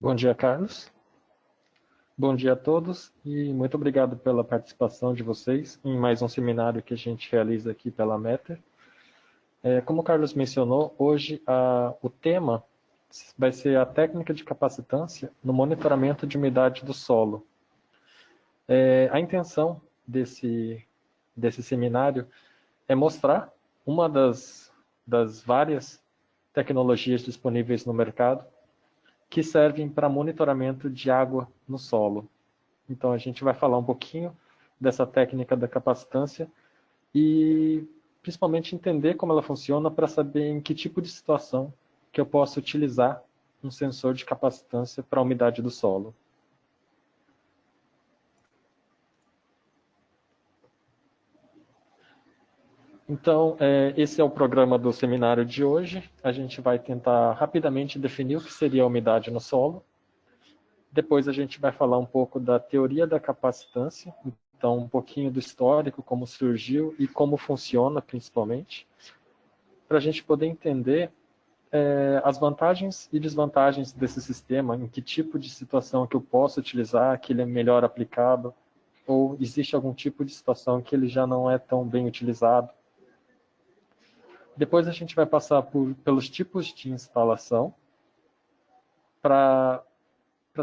Bom dia, Carlos. Bom dia a todos e muito obrigado pela participação de vocês em mais um seminário que a gente realiza aqui pela Meter. Como o Carlos mencionou, hoje o tema vai ser a técnica de capacitância no monitoramento de umidade do solo. A intenção desse seminário é mostrar uma das várias tecnologias disponíveis no mercado que servem para monitoramento de água no solo. Então, a gente vai falar um pouquinho dessa técnica da capacitância e, principalmente, entender como ela funciona para saber em que tipo de situação que eu posso utilizar um sensor de capacitância para a umidade do solo. Então, esse é o programa do seminário de hoje. A gente vai tentar rapidamente definir o que seria a umidade no solo. Depois a gente vai falar um pouco da teoria da capacitância, então um pouquinho do histórico, como surgiu e como funciona principalmente, para a gente poder entender as vantagens e desvantagens desse sistema, em que tipo de situação que eu posso utilizar, que ele é melhor aplicado, ou existe algum tipo de situação que ele já não é tão bem utilizado. Depois a gente vai passar pelos tipos de instalação, para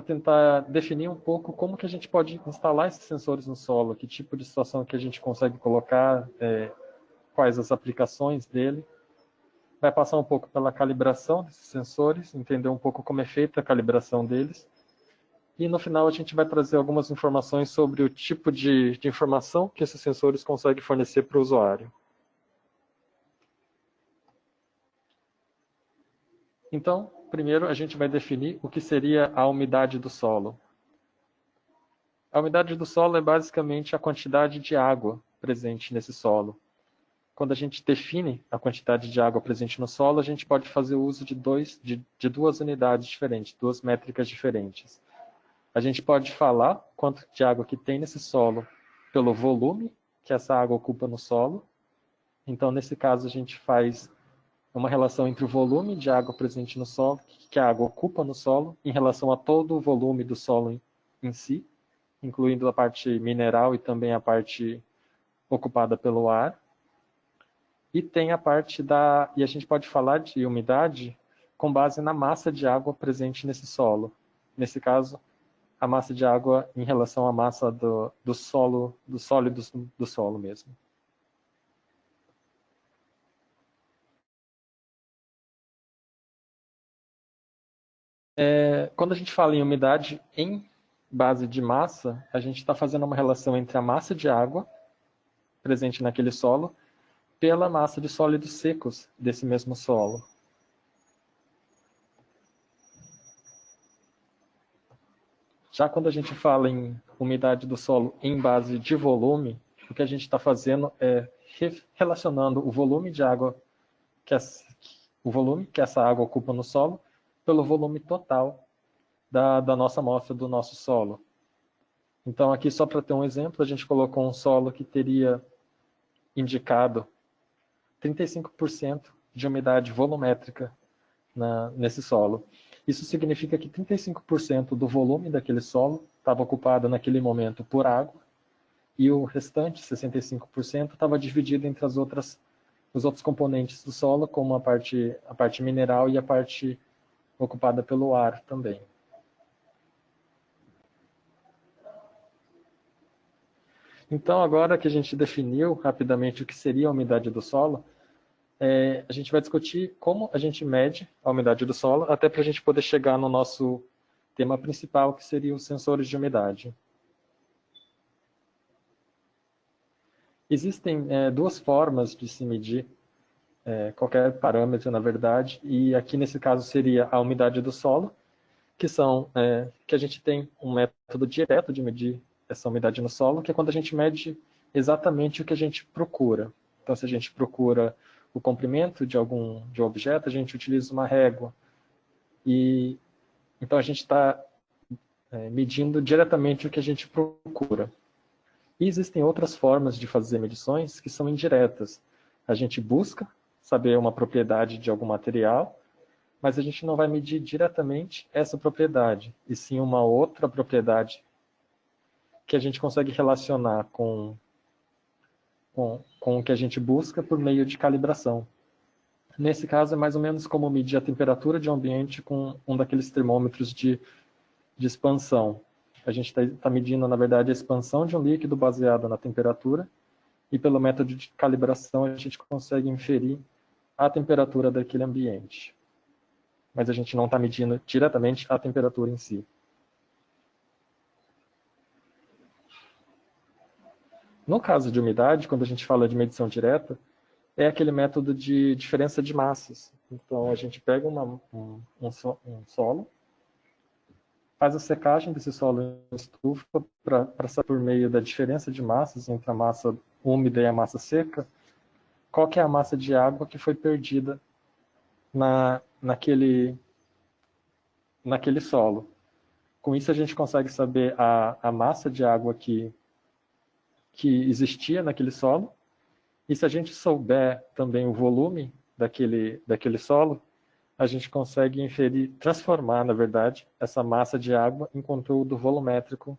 tentar definir um pouco como que a gente pode instalar esses sensores no solo, que tipo de situação que a gente consegue colocar, quais as aplicações dele. Vai passar um pouco pela calibração desses sensores, entender um pouco como é feita a calibração deles. E no final a gente vai trazer algumas informações sobre o tipo de informação que esses sensores conseguem fornecer para o usuário. Então, primeiro a gente vai definir o que seria a umidade do solo. A umidade do solo é basicamente a quantidade de água presente nesse solo. Quando a gente define a quantidade de água presente no solo, a gente pode fazer uso de duas unidades diferentes, duas métricas diferentes. A gente pode falar quanto de água que tem nesse solo pelo volume que essa água ocupa no solo. Então, nesse caso, a gente faz uma relação entre o volume de água presente no solo, que a água ocupa no solo, em relação a todo o volume do solo em si, incluindo a parte mineral e também a parte ocupada pelo ar. E tem a parte e a gente pode falar de umidade com base na massa de água presente nesse solo. Nesse caso, a massa de água em relação à massa do solo, dos sólidos do solo mesmo. Quando a gente fala em umidade em base de massa, a gente está fazendo uma relação entre a massa de água presente naquele solo pela massa de sólidos secos desse mesmo solo. Já quando a gente fala em umidade do solo em base de volume, o que a gente está fazendo é relacionando o volume de água que essa água ocupa no solo pelo volume total da nossa amostra do nosso solo. Então aqui só para ter um exemplo, a gente colocou um solo que teria indicado 35% de umidade volumétrica nesse solo. Isso significa que 35% do volume daquele solo estava ocupado naquele momento por água e o restante, 65%, estava dividido entre os outros componentes do solo, como a parte mineral e a parte ocupada pelo ar também. Então, agora que a gente definiu rapidamente o que seria a umidade do solo, a gente vai discutir como a gente mede a umidade do solo, até para a gente poder chegar no nosso tema principal, que seria os sensores de umidade. Existem duas formas de se medir qualquer parâmetro, na verdade, e aqui nesse caso seria a umidade do solo, que a gente tem um método direto de medir essa umidade no solo, que é quando a gente mede exatamente o que a gente procura. Então, se a gente procura o comprimento de um objeto, a gente utiliza uma régua. Então, a gente está medindo diretamente o que a gente procura. E existem outras formas de fazer medições que são indiretas. A gente busca saber uma propriedade de algum material, mas a gente não vai medir diretamente essa propriedade, e sim uma outra propriedade que a gente consegue relacionar com o que a gente busca por meio de calibração. Nesse caso, é mais ou menos como medir a temperatura de um ambiente com um daqueles termômetros de expansão. A gente está medindo, na verdade, a expansão de um líquido baseado na temperatura, e pelo método de calibração a gente consegue inferir a temperatura daquele ambiente. Mas a gente não está medindo diretamente a temperatura em si. No caso de umidade, quando a gente fala de medição direta, é aquele método de diferença de massas. Então, a gente pega um solo, faz a secagem desse solo em estufa para saber por meio da diferença de massas entre a massa úmida e a massa seca, qual que é a massa de água que foi perdida naquele solo. Com isso, a gente consegue saber a massa de água que existia naquele solo. E se a gente souber também o volume daquele solo, a gente consegue inferir, transformar, na verdade, essa massa de água em conteúdo volumétrico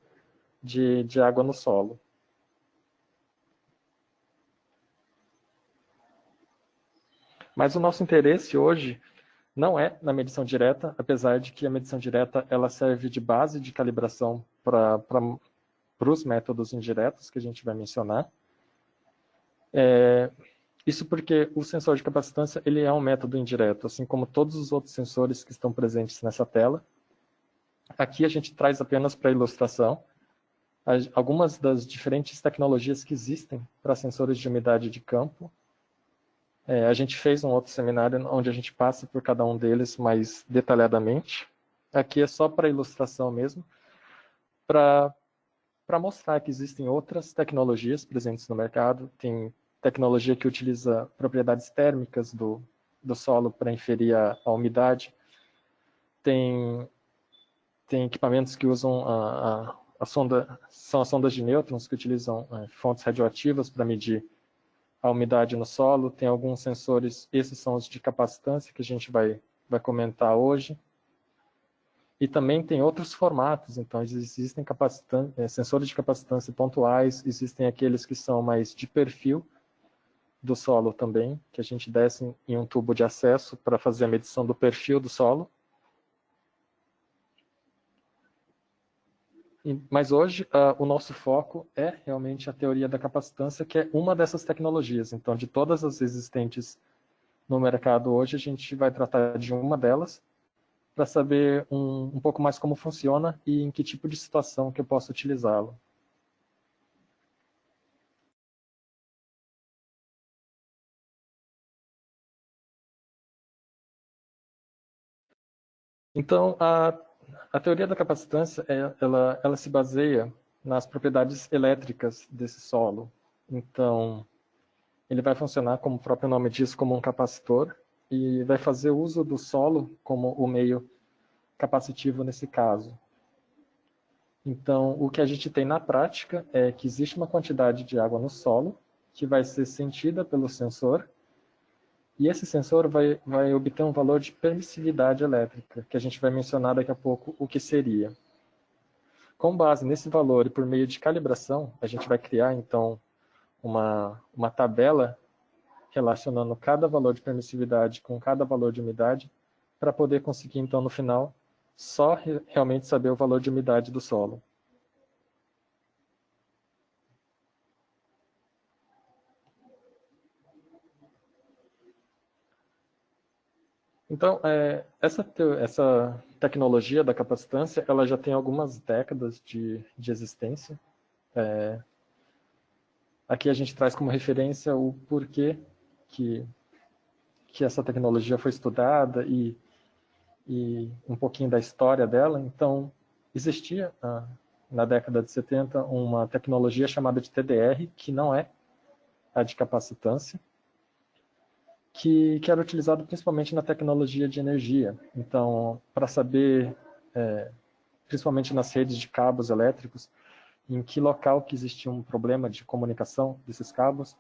de água no solo. Mas o nosso interesse hoje não é na medição direta, apesar de que a medição direta ela serve de base de calibração para os métodos indiretos que a gente vai mencionar. Isso porque o sensor de capacitância ele é um método indireto, assim como todos os outros sensores que estão presentes nessa tela. Aqui a gente traz apenas para ilustração algumas das diferentes tecnologias que existem para sensores de umidade de campo. A gente fez um outro seminário onde a gente passa por cada um deles mais detalhadamente. Aqui é só para ilustração mesmo, para mostrar que existem outras tecnologias presentes no mercado. Tem tecnologia que utiliza propriedades térmicas do solo para inferir a umidade. Tem equipamentos que usam são as sondas de nêutrons, que utilizam fontes radioativas para medir a umidade no solo. Tem alguns sensores, esses são os de capacitância que a gente vai comentar hoje. E também tem outros formatos, então existem sensores de capacitância pontuais, existem aqueles que são mais de perfil do solo também, que a gente desce em um tubo de acesso para fazer a medição do perfil do solo. Mas hoje o nosso foco é realmente a teoria da capacitância, que é uma dessas tecnologias. Então, de todas as existentes no mercado hoje, a gente vai tratar de uma delas, para saber um pouco mais como funciona e em que tipo de situação que eu posso utilizá-lo. Então, a teoria da capacitância, ela se baseia nas propriedades elétricas desse solo. Então, ele vai funcionar, como o próprio nome diz, como um capacitor, e vai fazer uso do solo como o meio capacitivo nesse caso. Então, o que a gente tem na prática é que existe uma quantidade de água no solo que vai ser sentida pelo sensor, e esse sensor vai obter um valor de permissividade elétrica, que a gente vai mencionar daqui a pouco o que seria. Com base nesse valor e por meio de calibração, a gente vai criar, então, uma tabela relacionando cada valor de permissividade com cada valor de umidade, para poder conseguir, então, no final, só realmente saber o valor de umidade do solo. Então, essa tecnologia da capacitância, ela já tem algumas décadas de existência. Aqui a gente traz como referência o porquê que essa tecnologia foi estudada e um pouquinho da história dela. Então, existia na década de 70 uma tecnologia chamada de TDR, que não é a de capacitância, que era utilizado principalmente na tecnologia de energia. Então, para saber, principalmente nas redes de cabos elétricos, em que local que existia um problema de comunicação desses cabos,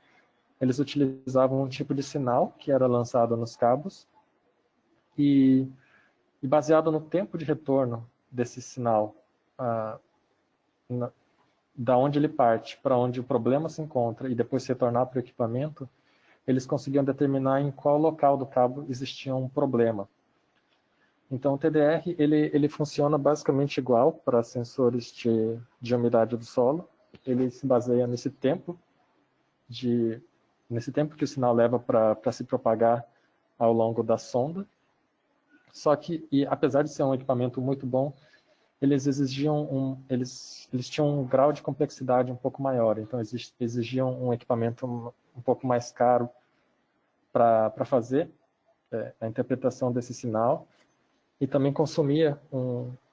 eles utilizavam um tipo de sinal que era lançado nos cabos, e E baseado no tempo de retorno desse sinal, da onde ele parte para onde o problema se encontra e depois se retornar para o equipamento, eles conseguiam determinar em qual local do cabo existia um problema. Então, o TDR ele funciona basicamente igual para sensores de umidade do solo. Ele se baseia nesse tempo que o sinal leva para se propagar ao longo da sonda. Só que, apesar de ser um equipamento muito bom, eles tinham um grau de complexidade um pouco maior. Então, exigiam um equipamento um pouco mais caro para fazer a interpretação desse sinal, e também consumia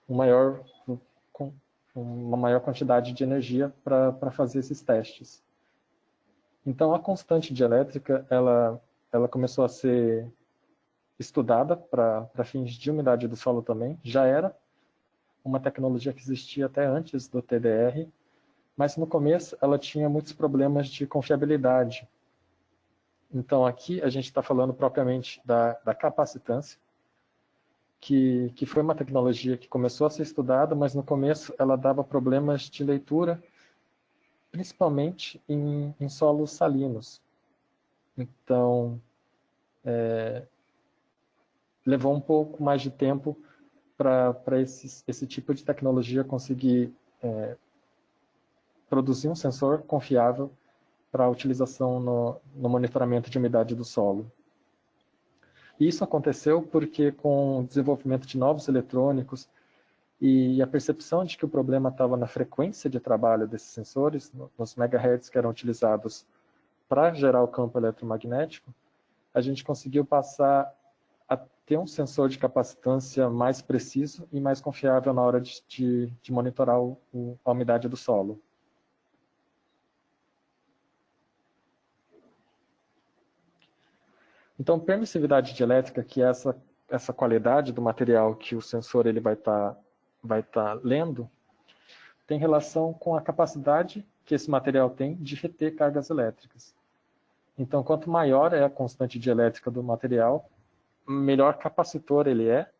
uma maior quantidade de energia para fazer esses testes. Então, a constante dielétrica ela começou a ser estudada para fins de umidade do solo também. Já era uma tecnologia que existia até antes do TDR, mas no começo ela tinha muitos problemas de confiabilidade. Então, aqui a gente está falando propriamente da capacitância, que foi uma tecnologia que começou a ser estudada, mas no começo ela dava problemas de leitura, principalmente em solos salinos. Então, levou um pouco mais de tempo para esse tipo de tecnologia conseguir produzir um sensor confiável para a utilização no monitoramento de umidade do solo. E isso aconteceu porque, com o desenvolvimento de novos eletrônicos e a percepção de que o problema estava na frequência de trabalho desses sensores, nos megahertz que eram utilizados para gerar o campo eletromagnético, a gente conseguiu passar a ter um sensor de capacitância mais preciso e mais confiável na hora de monitorar a umidade do solo. Então, permissividade dielétrica, que é essa qualidade do material que o sensor ele vai tá lendo, tem relação com a capacidade que esse material tem de reter cargas elétricas. Então, quanto maior é a constante dielétrica do material, melhor capacitor ele é,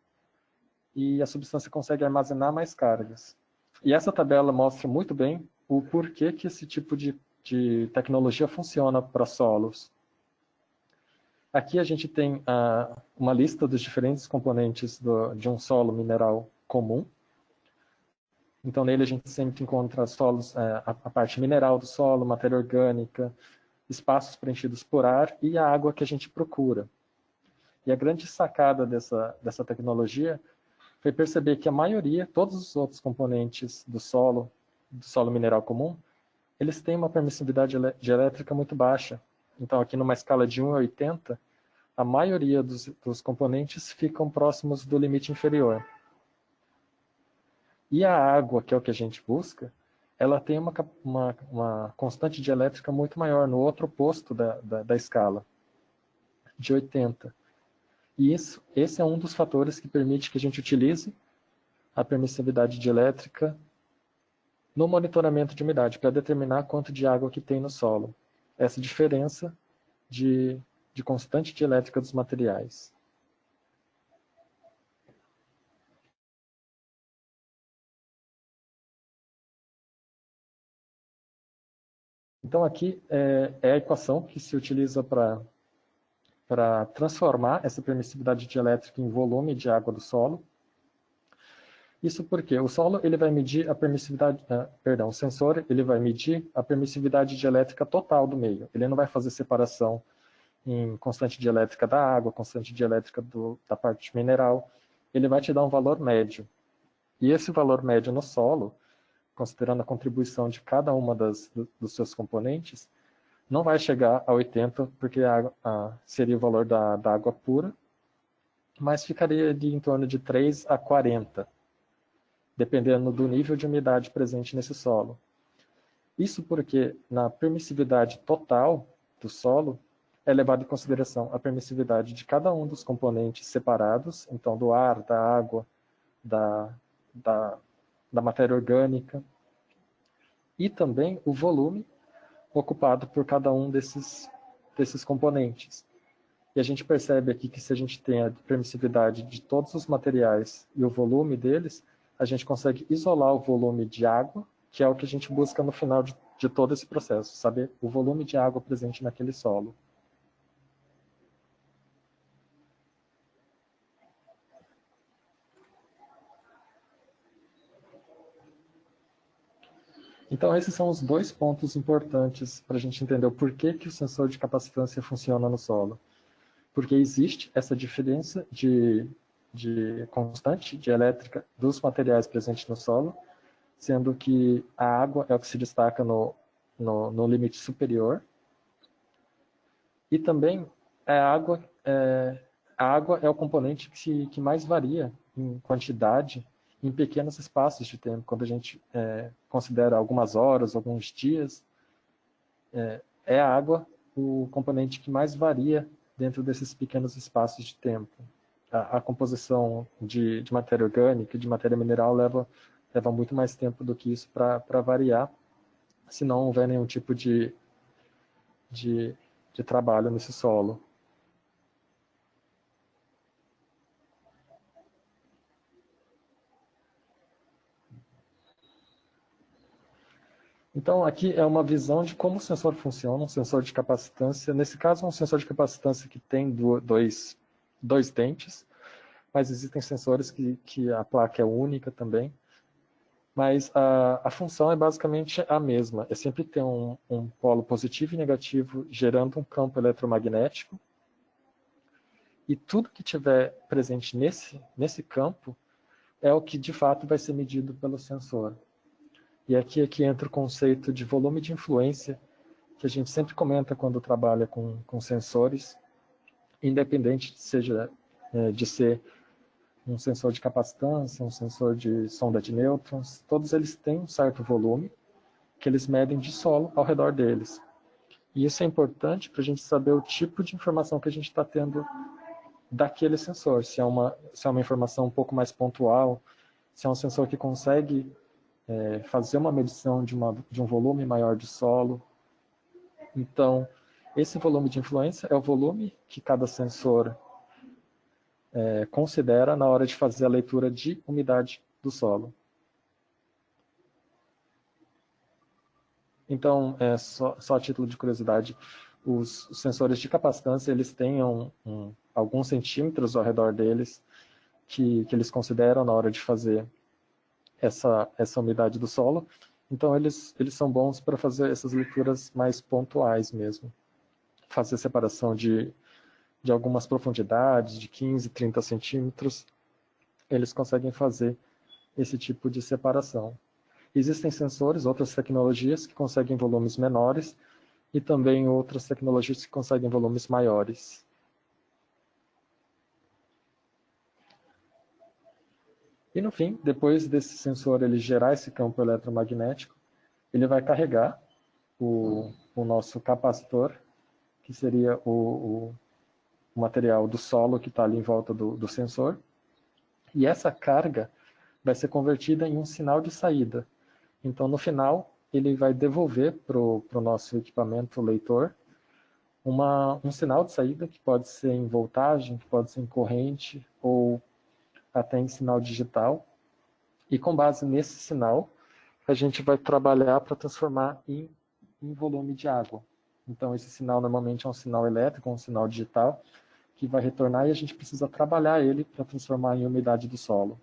e a substância consegue armazenar mais cargas. E essa tabela mostra muito bem o porquê que esse tipo de tecnologia funciona para solos. Aqui a gente tem uma lista dos diferentes componentes de um solo mineral comum. Então, nele a gente sempre encontra solos, a parte mineral do solo, matéria orgânica, espaços preenchidos por ar e a água que a gente procura. E a grande sacada dessa tecnologia foi perceber que a maioria, todos os outros componentes do solo mineral comum, eles têm uma permissividade dielétrica muito baixa. Então, aqui numa escala de 1 a 80, a maioria dos componentes ficam próximos do limite inferior. E a água, que é o que a gente busca, ela tem uma constante dielétrica muito maior, no outro oposto da escala, de 80. E esse é um dos fatores que permite que a gente utilize a permissividade dielétrica no monitoramento de umidade, para determinar quanto de água que tem no solo. Essa diferença de constante dielétrica dos materiais. Então, aqui é a equação que se utiliza para transformar essa permissividade dielétrica em volume de água do solo. Isso porque o solo ele vai medir a permissividade, o sensor ele vai medir a permissividade dielétrica total do meio. Ele não vai fazer separação em constante dielétrica da água, constante dielétrica da parte mineral. Ele vai te dar um valor médio. E esse valor médio no solo, considerando a contribuição de cada uma dos seus componentes, não vai chegar a 80, porque seria o valor da água pura, mas ficaria em torno de 3 a 40, dependendo do nível de umidade presente nesse solo. Isso porque na permissividade total do solo é levado em consideração a permissividade de cada um dos componentes separados, então do ar, da água, da matéria orgânica, e também o volume ocupado por cada um desses componentes. E a gente percebe aqui que se a gente tem a permissividade de todos os materiais e o volume deles, a gente consegue isolar o volume de água, que é o que a gente busca no final de todo esse processo, saber o volume de água presente naquele solo. Então, esses são os dois pontos importantes para a gente entender o porquê que o sensor de capacitância funciona no solo. Porque existe essa diferença de constante de elétrica dos materiais presentes no solo, sendo que a água é o que se destaca no limite superior. E também a água é o componente que mais varia em quantidade em pequenos espaços de tempo. Quando a gente considera algumas horas, alguns dias, é a água o componente que mais varia dentro desses pequenos espaços de tempo. A composição de matéria orgânica, de matéria mineral, leva muito mais tempo do que isso para variar, se não houver nenhum tipo de trabalho nesse solo. Então, aqui é uma visão de como o sensor funciona, um sensor de capacitância. Nesse caso, é um sensor de capacitância que tem dois dentes, mas existem sensores que a placa é única também. Mas a função é basicamente a mesma. É sempre ter um polo positivo e negativo gerando um campo eletromagnético. E tudo que tiver presente nesse campo é o que, de fato, vai ser medido pelo sensor. E aqui é que entra o conceito de volume de influência, que a gente sempre comenta quando trabalha com sensores, independente seja de ser um sensor de capacitância, um sensor de sonda de nêutrons, todos eles têm um certo volume que eles medem de solo ao redor deles. E isso é importante para a gente saber o tipo de informação que a gente está tendo daquele sensor, se é uma informação um pouco mais pontual, se é um sensor que consegue fazer uma medição de um volume maior de solo. Então, esse volume de influência é o volume que cada sensor considera na hora de fazer a leitura de umidade do solo. Então, só a título de curiosidade, os sensores de capacitância, eles têm alguns centímetros ao redor deles que eles consideram na hora de fazer essa umidade do solo. Então, eles são bons para fazer essas leituras mais pontuais mesmo. Fazer separação de algumas profundidades, de 15, 30 centímetros, eles conseguem fazer esse tipo de separação. Existem sensores, outras tecnologias que conseguem volumes menores e também outras tecnologias que conseguem volumes maiores. E no fim, depois desse sensor ele gerar esse campo eletromagnético, ele vai carregar o nosso capacitor, que seria o material do solo que está ali em volta do sensor. E essa carga vai ser convertida em um sinal de saída. Então, no final, ele vai devolver para o nosso equipamento leitor um sinal de saída, que pode ser em voltagem, que pode ser em corrente, ou até em sinal digital. E com base nesse sinal, a gente vai trabalhar para transformar em volume de água. Então, esse sinal normalmente é um sinal elétrico, um sinal digital, que vai retornar e a gente precisa trabalhar ele para transformar em umidade do solo.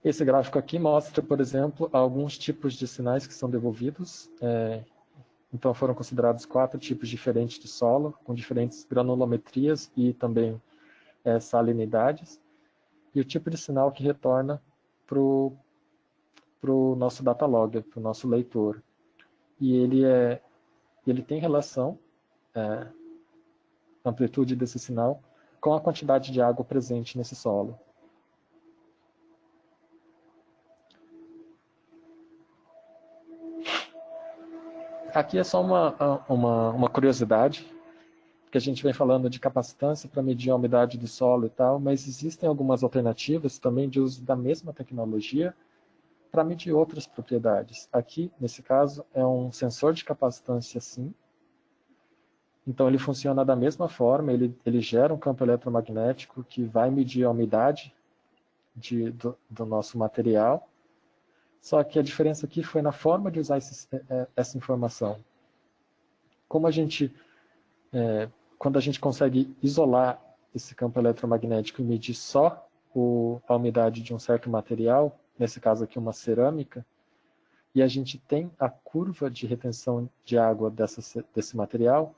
Esse gráfico aqui mostra, por exemplo, alguns tipos de sinais que são devolvidos. Então, foram considerados 4 tipos diferentes de solo, com diferentes granulometrias e também salinidades. E o tipo de sinal que retorna para o nosso data logger, para o nosso leitor. E ele tem relação, a amplitude desse sinal, com a quantidade de água presente nesse solo. Aqui é só uma curiosidade, que a gente vem falando de capacitância para medir a umidade do solo e tal, mas existem algumas alternativas também de uso da mesma tecnologia para medir outras propriedades. Aqui, nesse caso, é um sensor de capacitância sim. Então, ele funciona da mesma forma, ele gera um campo eletromagnético que vai medir a umidade do nosso material. Só que a diferença aqui foi na forma de usar essa informação. Como quando a gente consegue isolar esse campo eletromagnético e medir só a umidade de um certo material, nesse caso aqui uma cerâmica, e a gente tem a curva de retenção de água desse material,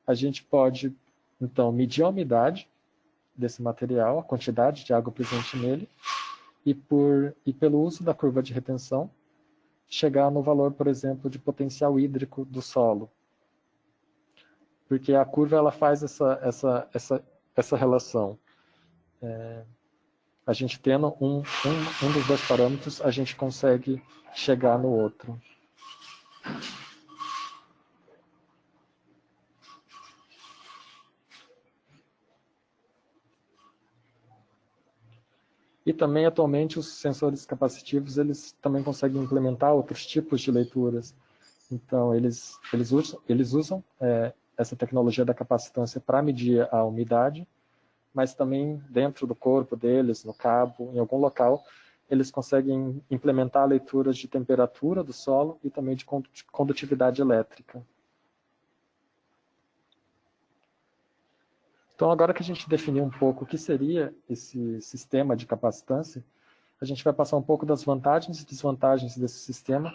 a gente pode, então, medir a umidade desse material, a quantidade de água presente nele, e pelo uso da curva de retenção, chegar no valor, por exemplo, de potencial hídrico do solo. Porque a curva ela faz essa relação. A gente tendo um dos dois parâmetros, a gente consegue chegar no outro. E também, atualmente, os sensores capacitivos, eles também conseguem implementar outros tipos de leituras. Então, eles usam essa tecnologia da capacitância para medir a umidade, mas também dentro do corpo deles, no cabo, em algum local, eles conseguem implementar leituras de temperatura do solo e também de condutividade elétrica. Então, agora que a gente definiu um pouco o que seria esse sistema de capacitância, a gente vai passar um pouco das vantagens e desvantagens desse sistema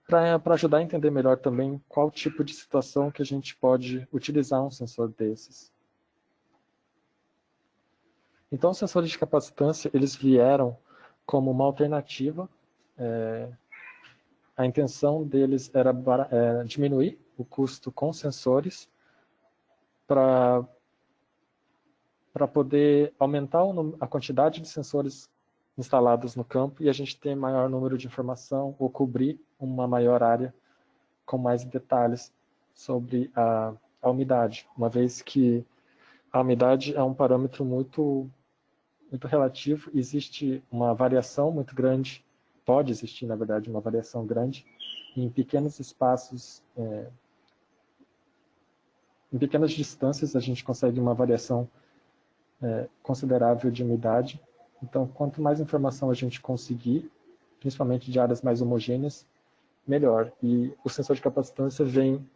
para ajudar a entender melhor também qual tipo de situação que a gente pode utilizar um sensor desses. Então, os sensores de capacitância, eles vieram como uma alternativa. A intenção deles era diminuir o custo com sensores para poder aumentar a quantidade de sensores instalados no campo e a gente ter maior número de informação ou cobrir uma maior área com mais detalhes sobre a umidade, uma vez que a umidade é um parâmetro muito relativo, existe uma variação muito grande, pode existir, na verdade, uma variação grande em pequenos espaços, em pequenas distâncias a gente consegue uma variação considerável de umidade. Então, quanto mais informação a gente conseguir, principalmente de áreas mais homogêneas, melhor. E o sensor de capacitância vem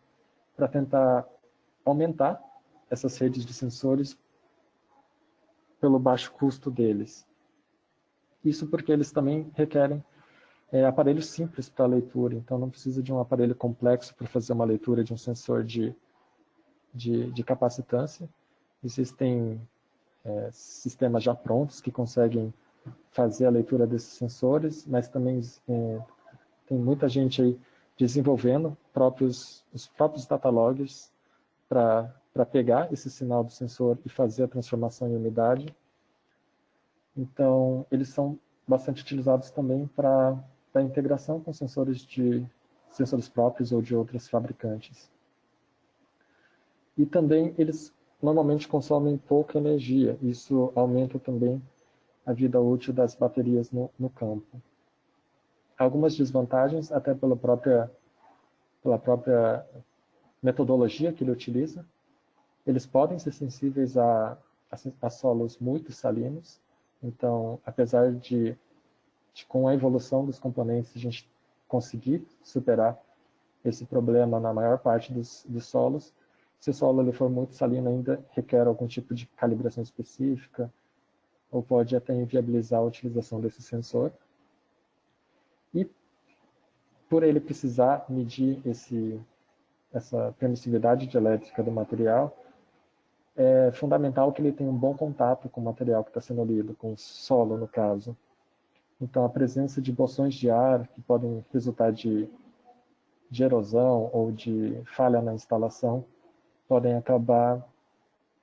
para tentar aumentar essas redes de sensores pelo baixo custo deles. Isso porque eles também requerem aparelhos simples para leitura, então não precisa de um aparelho complexo para fazer uma leitura de um sensor de capacitância. Existem sistemas já prontos que conseguem fazer a leitura desses sensores, mas também tem muita gente aí desenvolvendo os próprios dataloggers para pegar esse sinal do sensor e fazer a transformação em umidade. Então, eles são bastante utilizados também para integração com sensores próprios ou de outros fabricantes. E também eles normalmente consomem pouca energia. Isso aumenta também a vida útil das baterias no campo. Algumas desvantagens, até pela própria metodologia que ele utiliza. Eles podem ser sensíveis a solos muito salinos. Então, apesar de com a evolução dos componentes, a gente conseguir superar esse problema na maior parte dos solos, se o solo ele for muito salino, ainda requer algum tipo de calibração específica, ou pode até inviabilizar a utilização desse sensor. E por ele precisar medir essa permissividade dielétrica do material, é fundamental que ele tenha um bom contato com o material que está sendo lido, com o solo, no caso. Então, a presença de bolsões de ar, que podem resultar de erosão ou de falha na instalação, podem acabar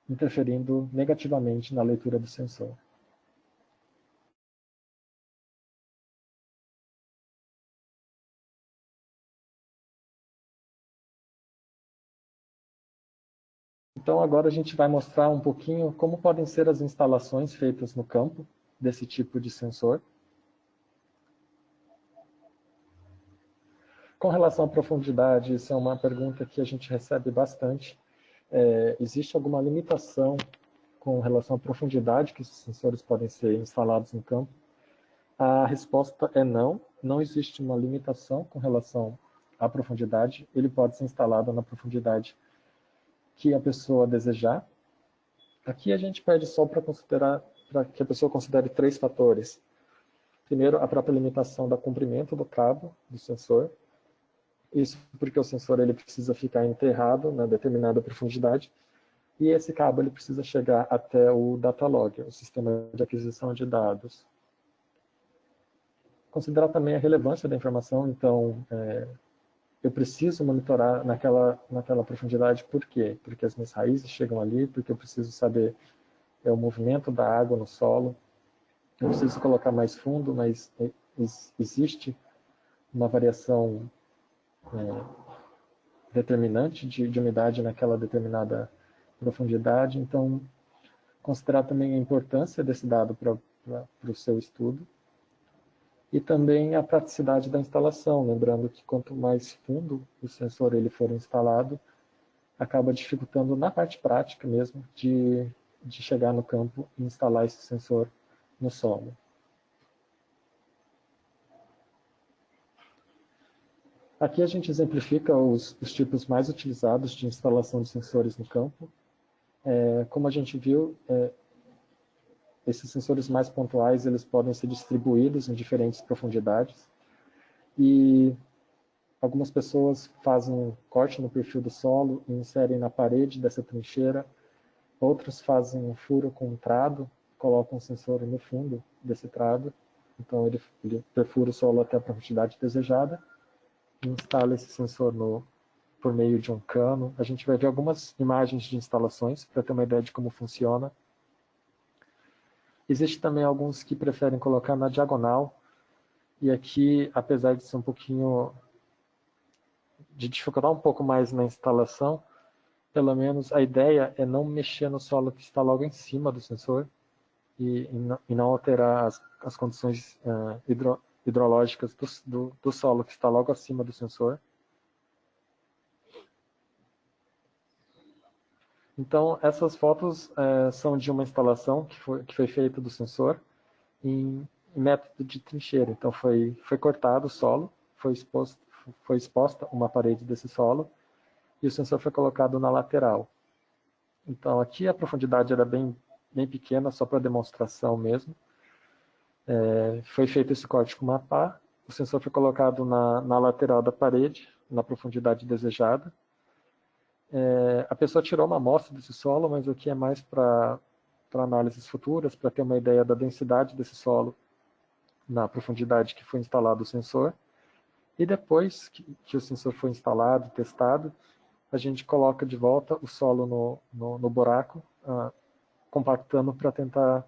interferindo negativamente na leitura do sensor. Então, agora a gente vai mostrar um pouquinho como podem ser as instalações feitas no campo desse tipo de sensor. Com relação à profundidade, isso é uma pergunta que a gente recebe bastante. Existe alguma limitação com relação à profundidade que esses sensores podem ser instalados no campo? A resposta é não. Não existe uma limitação com relação à profundidade. Ele pode ser instalado na profundidade que a pessoa desejar. Aqui a gente pede só para que a pessoa considere 3 fatores. Primeiro, a própria limitação do comprimento do cabo do sensor. Isso porque o sensor ele precisa ficar enterrado na determinada profundidade e esse cabo ele precisa chegar até o datalog, o sistema de aquisição de dados. Considerar também a relevância da informação, então eu preciso monitorar naquela profundidade, por quê? Porque as minhas raízes chegam ali, porque eu preciso saber o movimento da água no solo, eu preciso colocar mais fundo, mas existe uma variação determinante de umidade naquela determinada profundidade, então considerar também a importância desse dado para o seu estudo e também a praticidade da instalação, lembrando que quanto mais fundo o sensor ele for instalado, acaba dificultando na parte prática mesmo de chegar no campo e instalar esse sensor no solo. Aqui a gente exemplifica os tipos mais utilizados de instalação de sensores no campo. Como a gente viu, esses sensores mais pontuais eles podem ser distribuídos em diferentes profundidades e algumas pessoas fazem um corte no perfil do solo e inserem na parede dessa trincheira, outros fazem um furo com um trado, colocam um sensor no fundo desse trado, então ele perfura o solo até a profundidade desejada e instala esse sensor por meio de um cano. A gente vai ver algumas imagens de instalações para ter uma ideia de como funciona. Existe também alguns que preferem colocar na diagonal, e aqui, apesar de ser de dificultar um pouco mais na instalação, pelo menos a ideia é não mexer no solo que está logo em cima do sensor e não alterar as condições hidrológicas do solo que está logo acima do sensor. Então, essas fotos são de uma instalação que foi feita do sensor em método de trincheira. Então, foi cortado o solo, foi exposta uma parede desse solo e o sensor foi colocado na lateral. Então, aqui a profundidade era bem pequena, só para demonstração mesmo. Foi feito esse corte com uma pá, o sensor foi colocado na lateral da parede, na profundidade desejada. A pessoa tirou uma amostra desse solo, mas aqui é mais para análises futuras, para ter uma ideia da densidade desse solo na profundidade que foi instalado o sensor. E depois que o sensor foi instalado e testado, a gente coloca de volta o solo no buraco, compactando para tentar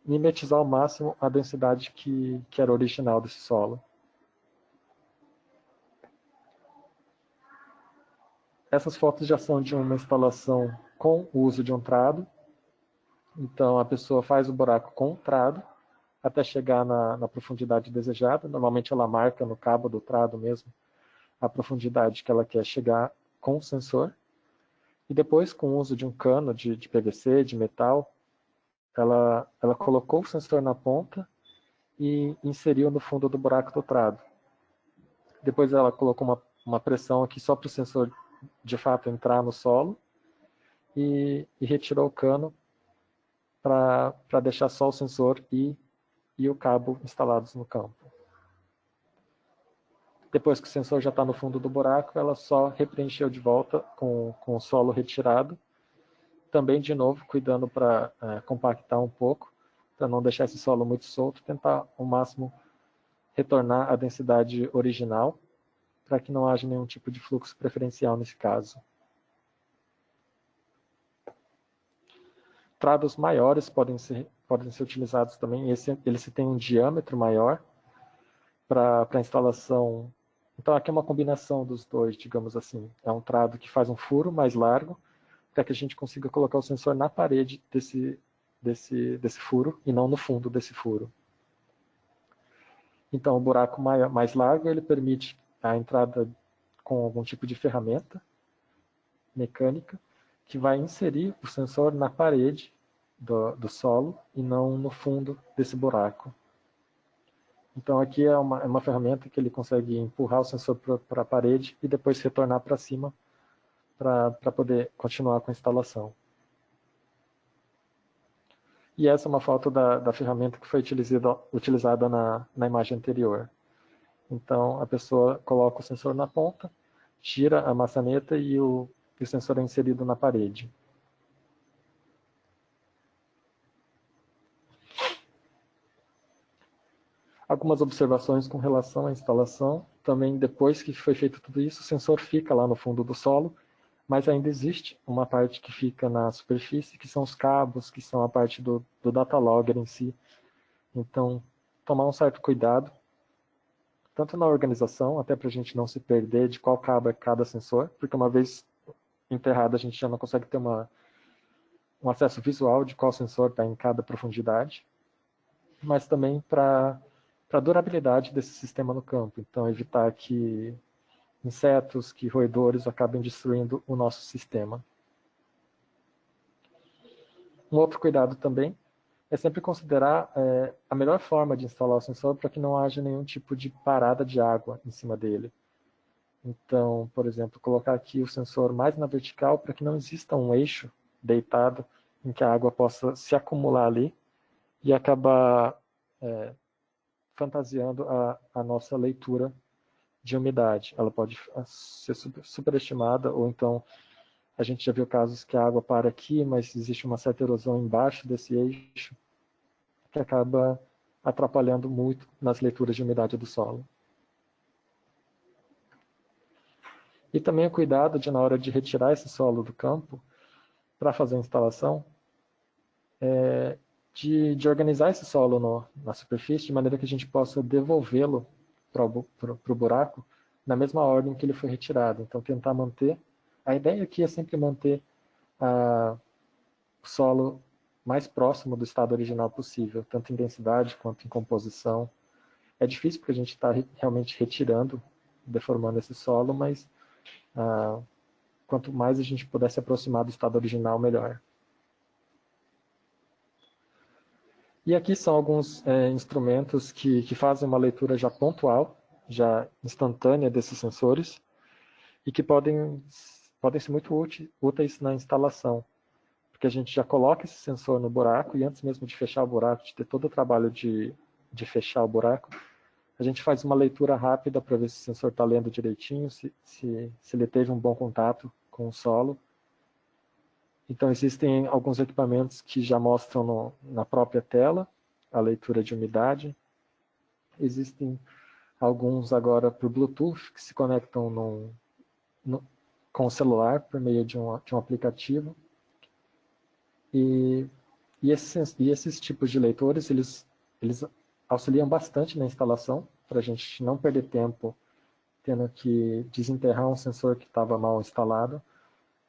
mimetizar ao máximo a densidade que era original desse solo. Essas fotos já são de uma instalação com o uso de um trado. Então, a pessoa faz o buraco com o trado até chegar na profundidade desejada. Normalmente, ela marca no cabo do trado mesmo a profundidade que ela quer chegar com o sensor. E depois, com o uso de um cano de PVC, de metal, ela colocou o sensor na ponta e inseriu no fundo do buraco do trado. Depois, ela colocou uma pressão aqui só para o sensor de fato entrar no solo e retirou o cano para deixar só o sensor e o cabo instalados no campo. Depois que o sensor já está no fundo do buraco, ela só repreencheu de volta com o solo retirado, também de novo cuidando para compactar um pouco, para não deixar esse solo muito solto, tentar ao máximo retornar à densidade original, para que não haja nenhum tipo de fluxo preferencial nesse caso. Trados maiores podem ser utilizados também. Eles têm um diâmetro maior para a instalação. Então, aqui é uma combinação dos dois, digamos assim. É um trado que faz um furo mais largo, para que a gente consiga colocar o sensor na parede desse furo e não no fundo desse furo. Então, o buraco mais largo ele permite a entrada com algum tipo de ferramenta mecânica que vai inserir o sensor na parede do solo e não no fundo desse buraco. Então aqui é uma ferramenta que ele consegue empurrar o sensor para a parede e depois retornar para cima para poder continuar com a instalação. E essa é uma foto da ferramenta que foi utilizada na imagem anterior. Então a pessoa coloca o sensor na ponta, gira a maçaneta e o sensor é inserido na parede. Algumas observações com relação à instalação. Também depois que foi feito tudo isso, o sensor fica lá no fundo do solo, mas ainda existe uma parte que fica na superfície, que são os cabos, que são a parte do data logger em si. Então, tomar um certo cuidado, tanto na organização, até para a gente não se perder de qual cabo é cada sensor, porque uma vez enterrado a gente já não consegue ter um acesso visual de qual sensor está em cada profundidade, mas também para a durabilidade desse sistema no campo. Então, evitar que insetos, que roedores acabem destruindo o nosso sistema. Um outro cuidado também é sempre considerar a melhor forma de instalar o sensor para que não haja nenhum tipo de parada de água em cima dele. Então, por exemplo, colocar aqui o sensor mais na vertical para que não exista um eixo deitado em que a água possa se acumular ali e acabar fantasiando a nossa leitura de umidade. Ela pode ser superestimada, ou então a gente já viu casos que a água para aqui, mas existe uma certa erosão embaixo desse eixo, que acaba atrapalhando muito nas leituras de umidade do solo. E também o cuidado de, na hora de retirar esse solo do campo, para fazer a instalação, de organizar esse solo na superfície, de maneira que a gente possa devolvê-lo para o buraco na mesma ordem que ele foi retirado. Então, tentar manter... A ideia aqui é sempre manter o solo mais próximo do estado original possível, tanto em densidade quanto em composição. É difícil porque a gente está realmente retirando, deformando esse solo, mas quanto mais a gente puder se aproximar do estado original, melhor. E aqui são alguns instrumentos que fazem uma leitura já pontual, já instantânea desses sensores, e que podem ser muito úteis na instalação, porque a gente já coloca esse sensor no buraco, e antes mesmo de fechar o buraco, de ter todo o trabalho de fechar o buraco, a gente faz uma leitura rápida para ver se o sensor está lendo direitinho, se ele teve um bom contato com o solo. Então, existem alguns equipamentos que já mostram na própria tela a leitura de umidade. Existem alguns agora por Bluetooth que se conectam com o celular por meio de um aplicativo. E esses tipos de leitores, eles auxiliam bastante na instalação, para a gente não perder tempo tendo que desenterrar um sensor que estava mal instalado.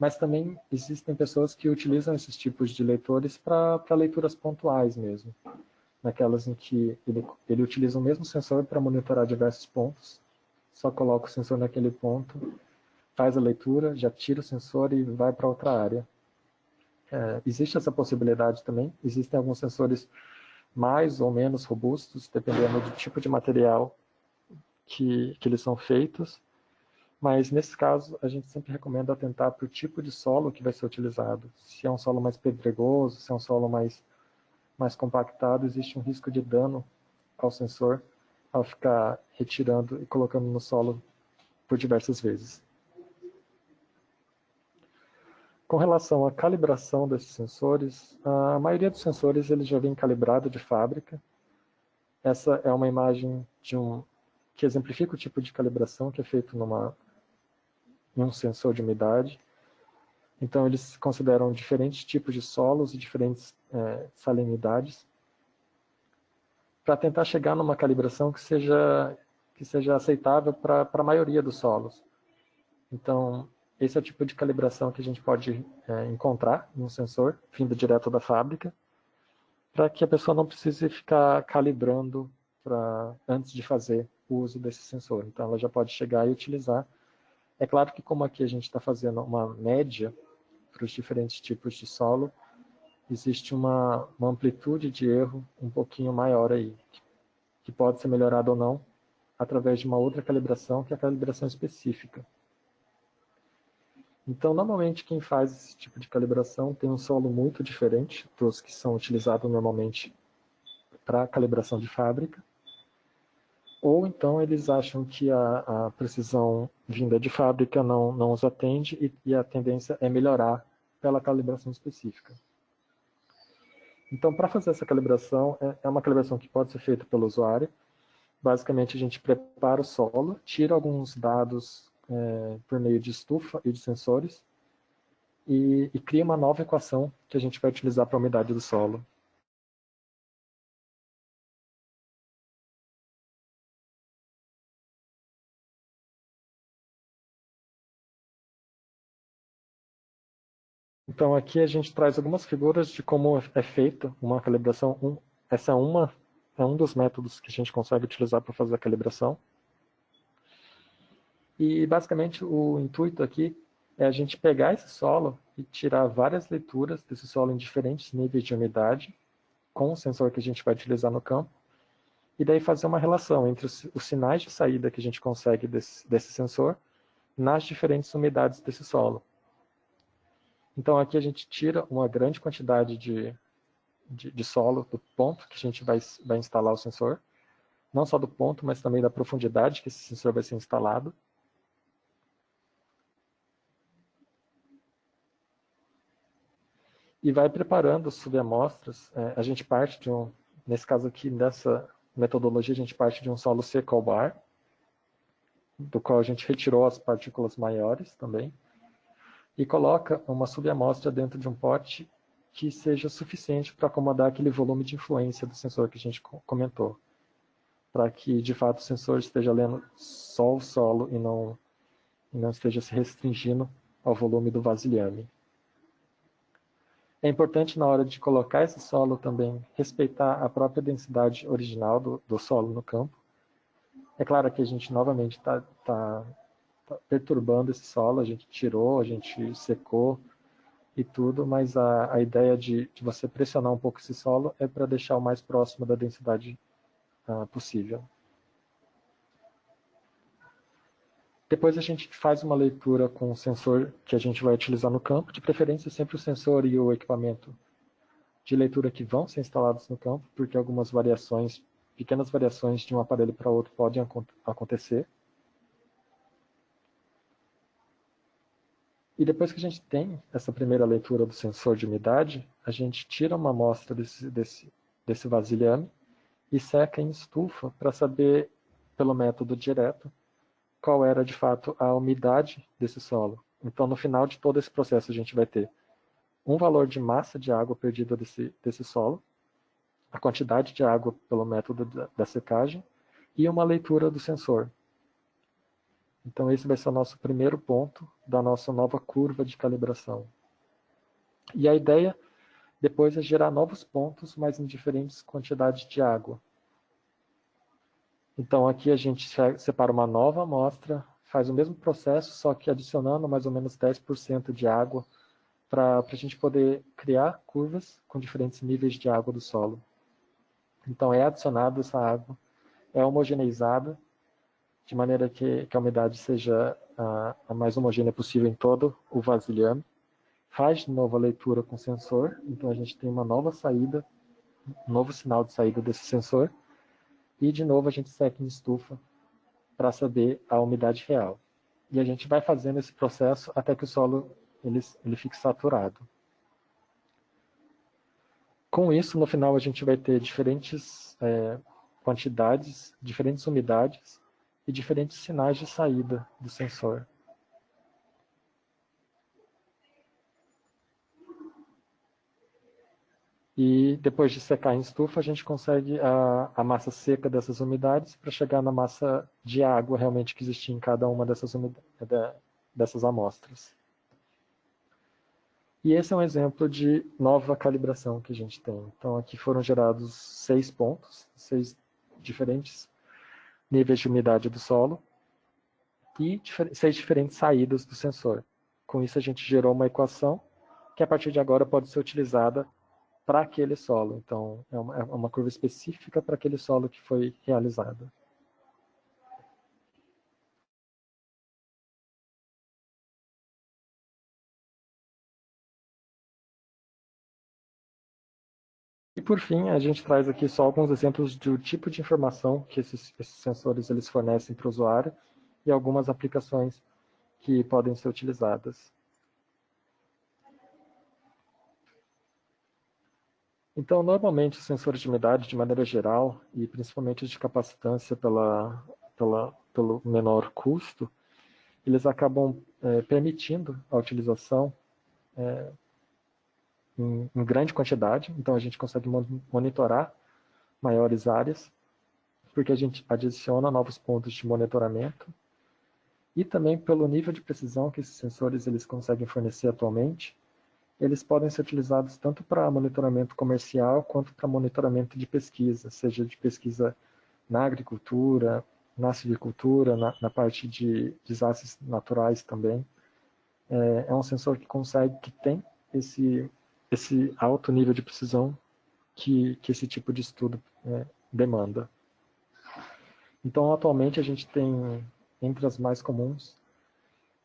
Mas também existem pessoas que utilizam esses tipos de leitores para leituras pontuais mesmo. Naquelas em que ele utiliza o mesmo sensor para monitorar diversos pontos, só coloca o sensor naquele ponto, faz a leitura, já tira o sensor e vai para outra área. Existe essa possibilidade também. Existem alguns sensores mais ou menos robustos, dependendo do tipo de material que eles são feitos. Mas, nesse caso, a gente sempre recomenda atentar para o tipo de solo que vai ser utilizado. Se é um solo mais pedregoso, se é um solo mais compactado, existe um risco de dano ao sensor ao ficar retirando e colocando no solo por diversas vezes. Com relação à calibração desses sensores, a maioria dos sensores ele já vem calibrado de fábrica. Essa é uma imagem que exemplifica o tipo de calibração que é feito em um sensor de umidade. Então, eles consideram diferentes tipos de solos e diferentes salinidades para tentar chegar numa calibração que seja aceitável para a maioria dos solos. Então, esse é o tipo de calibração que a gente pode encontrar em um sensor vindo direto da fábrica, para que a pessoa não precise ficar calibrando antes de fazer o uso desse sensor. Então, ela já pode chegar e utilizar. É claro que como aqui a gente está fazendo uma média para os diferentes tipos de solo, existe uma amplitude de erro um pouquinho maior aí, que pode ser melhorada ou não através de uma outra calibração, que é a calibração específica. Então, normalmente, quem faz esse tipo de calibração tem um solo muito diferente dos que são utilizados normalmente para calibração de fábrica, ou então eles acham que a precisão vinda de fábrica não os atende e a tendência é melhorar pela calibração específica. Então, para fazer essa calibração, é uma calibração que pode ser feita pelo usuário. Basicamente, a gente prepara o solo, tira alguns dados por meio de estufa e de sensores e cria uma nova equação que a gente vai utilizar para a umidade do solo. Então, aqui a gente traz algumas figuras de como é feita uma calibração. Essa é um dos métodos que a gente consegue utilizar para fazer a calibração. E, basicamente, o intuito aqui é a gente pegar esse solo e tirar várias leituras desse solo em diferentes níveis de umidade, com o sensor que a gente vai utilizar no campo, e daí fazer uma relação entre os sinais de saída que a gente consegue desse sensor nas diferentes umidades desse solo. Então, aqui a gente tira uma grande quantidade de solo do ponto que a gente vai instalar o sensor, não só do ponto, mas também da profundidade que esse sensor vai ser instalado. E vai preparando subamostras. A gente parte nesse caso aqui, nessa metodologia, a gente parte de um solo seco ao bar, do qual a gente retirou as partículas maiores também, e coloca uma subamostra dentro de um pote que seja suficiente para acomodar aquele volume de influência do sensor que a gente comentou, para que, de fato, o sensor esteja lendo só o solo e não esteja se restringindo ao volume do vasilhame. É importante, na hora de colocar esse solo também, respeitar a própria densidade original do solo no campo. É claro que a gente novamente está perturbando esse solo, a gente tirou, a gente secou e tudo, mas a ideia de você pressionar um pouco esse solo é para deixar o mais próximo da densidade possível. Depois a gente faz uma leitura com o sensor que a gente vai utilizar no campo, de preferência sempre o sensor e o equipamento de leitura que vão ser instalados no campo, porque algumas variações, pequenas variações de um aparelho para outro podem acontecer. E depois que a gente tem essa primeira leitura do sensor de umidade, a gente tira uma amostra desse vasilhame e seca em estufa para saber, pelo método direto, qual era de fato a umidade desse solo. Então, no final de todo esse processo, a gente vai ter um valor de massa de água perdida desse solo, a quantidade de água pelo método da secagem e uma leitura do sensor. Então, esse vai ser o nosso primeiro ponto da nossa nova curva de calibração. E a ideia depois é gerar novos pontos, mas em diferentes quantidades de água. Então, aqui a gente separa uma nova amostra, faz o mesmo processo, só que adicionando mais ou menos 10% de água para a gente poder criar curvas com diferentes níveis de água do solo. Então, é adicionada essa água, é homogeneizada, de maneira que a umidade seja a mais homogênea possível em todo o vasilhame. Faz de novo a leitura com o sensor, então a gente tem uma nova saída, um novo sinal de saída desse sensor, e de novo a gente seca em estufa para saber a umidade real. E a gente vai fazendo esse processo até que o solo ele fique saturado. Com isso, no final, a gente vai ter diferentes quantidades, diferentes umidades e diferentes sinais de saída do sensor. E depois de secar em estufa, a gente consegue a massa seca dessas umidades para chegar na massa de água realmente que existia em cada uma dessas amostras. E esse é um exemplo de nova calibração que a gente tem. Então, aqui foram gerados 6 pontos, 6 diferentes níveis de umidade do solo e 6 diferentes saídas do sensor. Com isso, a gente gerou uma equação que, a partir de agora, pode ser utilizada para aquele solo. Então, é uma curva específica para aquele solo que foi realizada. E, por fim, a gente traz aqui só alguns exemplos do tipo de informação que esses sensores eles fornecem para o usuário e algumas aplicações que podem ser utilizadas. Então, normalmente, os sensores de umidade, de maneira geral, e principalmente os de capacitância pelo menor custo, eles acabam permitindo a utilização em grande quantidade. Então, a gente consegue monitorar maiores áreas, porque a gente adiciona novos pontos de monitoramento, e também pelo nível de precisão que esses sensores eles conseguem fornecer atualmente, eles podem ser utilizados tanto para monitoramento comercial quanto para monitoramento de pesquisa, seja de pesquisa na agricultura, na silvicultura, na parte de desastres naturais também. É um sensor que tem esse alto nível de precisão que esse tipo de estudo demanda. Então, atualmente, a gente tem, entre as mais comuns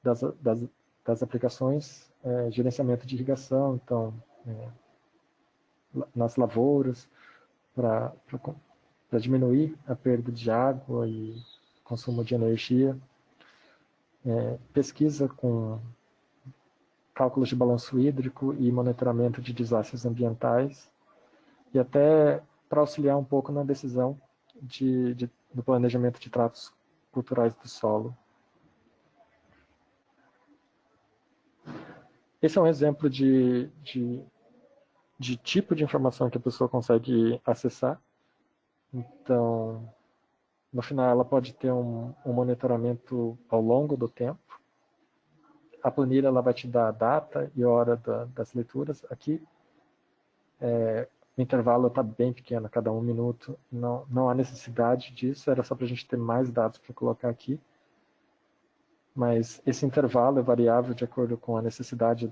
das aplicações, gerenciamento de irrigação, então, nas lavouras, para diminuir a perda de água e consumo de energia, pesquisa com cálculos de balanço hídrico e monitoramento de desastres ambientais, e até para auxiliar um pouco na decisão do planejamento de tratos culturais do solo. Esse é um exemplo de tipo de informação que a pessoa consegue acessar. Então, no final, ela pode ter um monitoramento ao longo do tempo. A planilha ela vai te dar a data e hora das leituras. Aqui, o intervalo está bem pequeno, cada 1 minuto. Não há necessidade disso, era só para a gente ter mais dados para colocar aqui. Mas esse intervalo é variável de acordo com a necessidade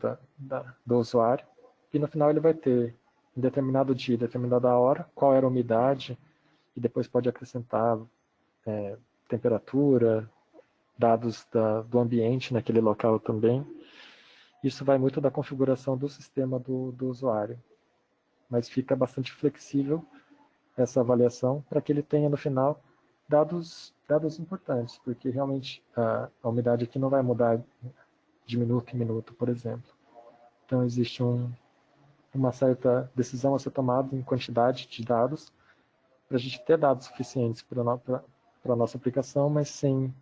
do usuário. E no final ele vai ter, em determinado dia, determinada hora, qual era a umidade, e depois pode acrescentar temperatura, dados do ambiente naquele local também. Isso vai muito da configuração do sistema do usuário. Mas fica bastante flexível essa avaliação para que ele tenha, no final, dados importantes, porque realmente a umidade aqui não vai mudar de minuto em minuto, por exemplo. Então, existe uma certa decisão a ser tomada em quantidade de dados, para a gente ter dados suficientes para a nossa aplicação, mas sem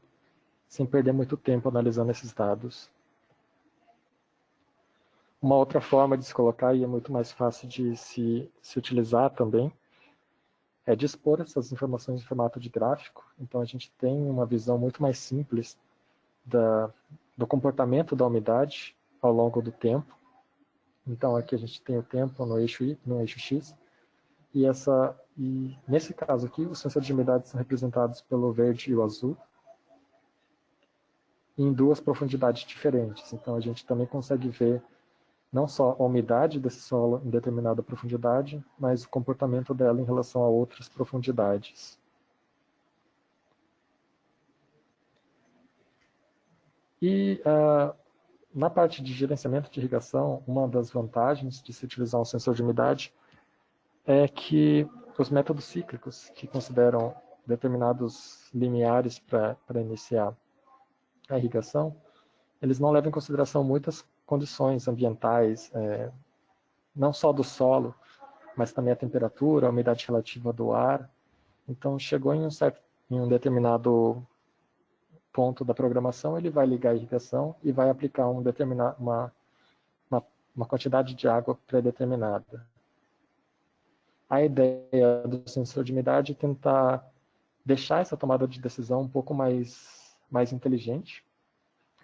perder muito tempo analisando esses dados. Uma outra forma de se colocar, e é muito mais fácil de se utilizar também, é dispor essas informações em formato de gráfico. Então, a gente tem uma visão muito mais simples do comportamento da umidade ao longo do tempo. Então, aqui a gente tem o tempo no eixo Y, no eixo X, e nesse caso aqui, os sensores de umidade são representados pelo verde e o azul, em 2 profundidades diferentes. Então, a gente também consegue ver não só a umidade desse solo em determinada profundidade, mas o comportamento dela em relação a outras profundidades. E na parte de gerenciamento de irrigação, uma das vantagens de se utilizar um sensor de umidade é que os métodos cíclicos, que consideram determinados limiares para iniciar a irrigação, eles não levam em consideração muitas condições ambientais, não só do solo, mas também a temperatura, a umidade relativa do ar. Então, chegou em um determinado ponto da programação, ele vai ligar a irrigação e vai aplicar uma quantidade de água pré-determinada. A ideia do sensor de umidade é tentar deixar essa tomada de decisão um pouco mais inteligente.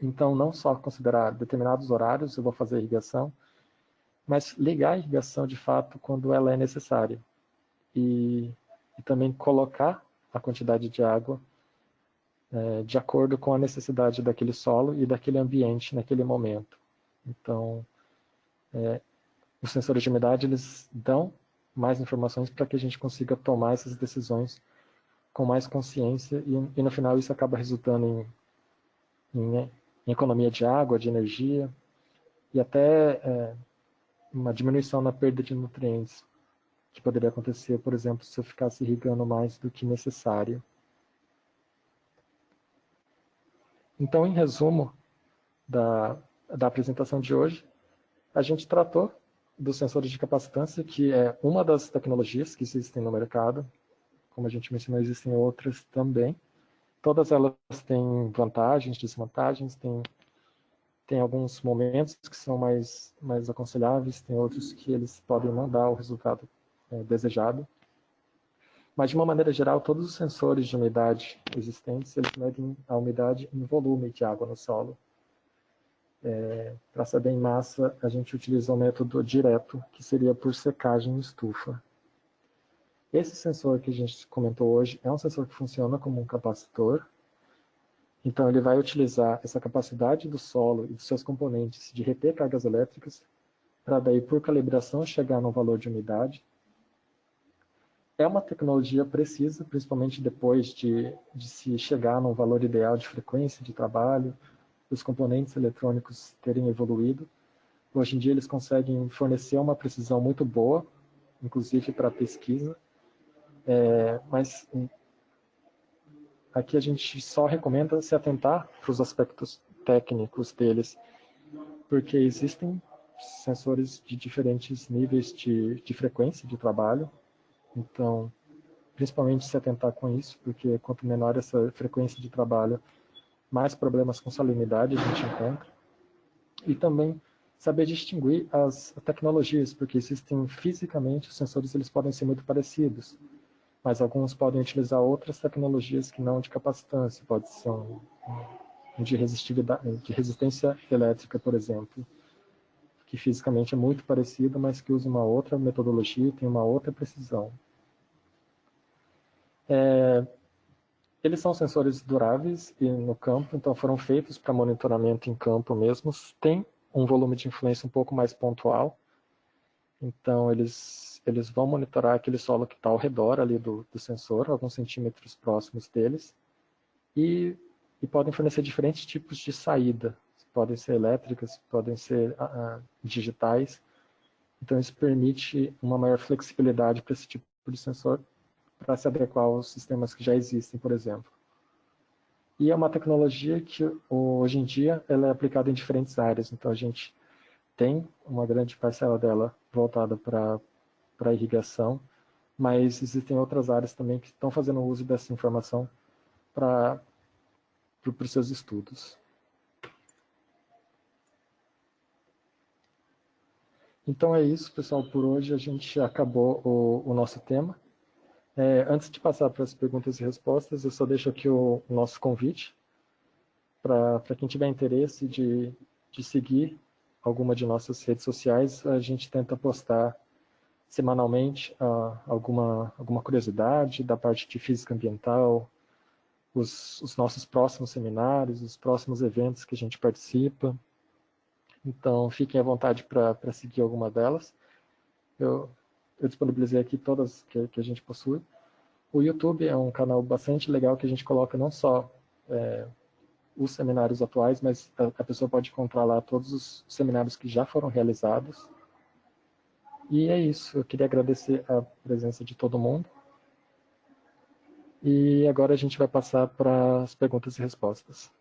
Então, não só considerar determinados horários eu vou fazer a irrigação, mas ligar a irrigação de fato quando ela é necessária. E também colocar a quantidade de água de acordo com a necessidade daquele solo e daquele ambiente naquele momento. Então, os sensores de umidade, eles dão mais informações para que a gente consiga tomar essas decisões com mais consciência e no final isso acaba resultando em economia de água, de energia e até uma diminuição na perda de nutrientes que poderia acontecer, por exemplo, se eu ficasse irrigando mais do que necessário. Então, em resumo da apresentação de hoje, a gente tratou dos sensores de capacitância, que é uma das tecnologias que existem no mercado. Como a gente mencionou, existem outras também. Todas elas têm vantagens, desvantagens, tem alguns momentos que são mais aconselháveis, tem outros que eles podem não dar o resultado desejado. Mas, de uma maneira geral, todos os sensores de umidade existentes, eles medem a umidade em volume de água no solo. Para saber em massa, a gente utiliza o método direto, que seria por secagem em estufa. Esse sensor que a gente comentou hoje é um sensor que funciona como um capacitor. Então, ele vai utilizar essa capacidade do solo e dos seus componentes de reter cargas elétricas, para daí, por calibração, chegar no valor de umidade. É uma tecnologia precisa, principalmente depois de se chegar num valor ideal de frequência de trabalho, os componentes eletrônicos terem evoluído. Hoje em dia eles conseguem fornecer uma precisão muito boa, inclusive para pesquisa, mas aqui a gente só recomenda se atentar para os aspectos técnicos deles, porque existem sensores de diferentes níveis de frequência de trabalho, então principalmente se atentar com isso, porque quanto menor essa frequência de trabalho, mais problemas com salinidade a gente encontra. E também saber distinguir as tecnologias, porque existem fisicamente, os sensores eles podem ser muito parecidos, mas alguns podem utilizar outras tecnologias que não de capacitância, pode ser de resistência elétrica, por exemplo, que fisicamente é muito parecido, mas que usa uma outra metodologia e tem uma outra precisão. Eles são sensores duráveis e no campo, então foram feitos para monitoramento em campo mesmo. Tem um volume de influência um pouco mais pontual, então eles vão monitorar aquele solo que está ao redor ali do sensor, alguns centímetros próximos deles, e podem fornecer diferentes tipos de saída. Podem ser elétricas, podem ser digitais. Então isso permite uma maior flexibilidade para esse tipo de sensor, para se adequar aos sistemas que já existem, por exemplo. E é uma tecnologia que, hoje em dia, ela é aplicada em diferentes áreas. Então, a gente tem uma grande parcela dela voltada para a irrigação, mas existem outras áreas também que estão fazendo uso dessa informação para os seus estudos. Então é isso, pessoal. Por hoje a gente acabou o nosso tema. Antes de passar para as perguntas e respostas, eu só deixo aqui o nosso convite para quem tiver interesse de seguir alguma de nossas redes sociais. A gente tenta postar semanalmente alguma curiosidade da parte de física ambiental, os nossos próximos seminários, os próximos eventos que a gente participa. Então, fiquem à vontade para seguir alguma delas. Eu disponibilizei aqui todas que a gente possui. O YouTube é um canal bastante legal que a gente coloca não só os seminários atuais, mas a pessoa pode encontrar lá todos os seminários que já foram realizados. E é isso, eu queria agradecer a presença de todo mundo. E agora a gente vai passar para as perguntas e respostas.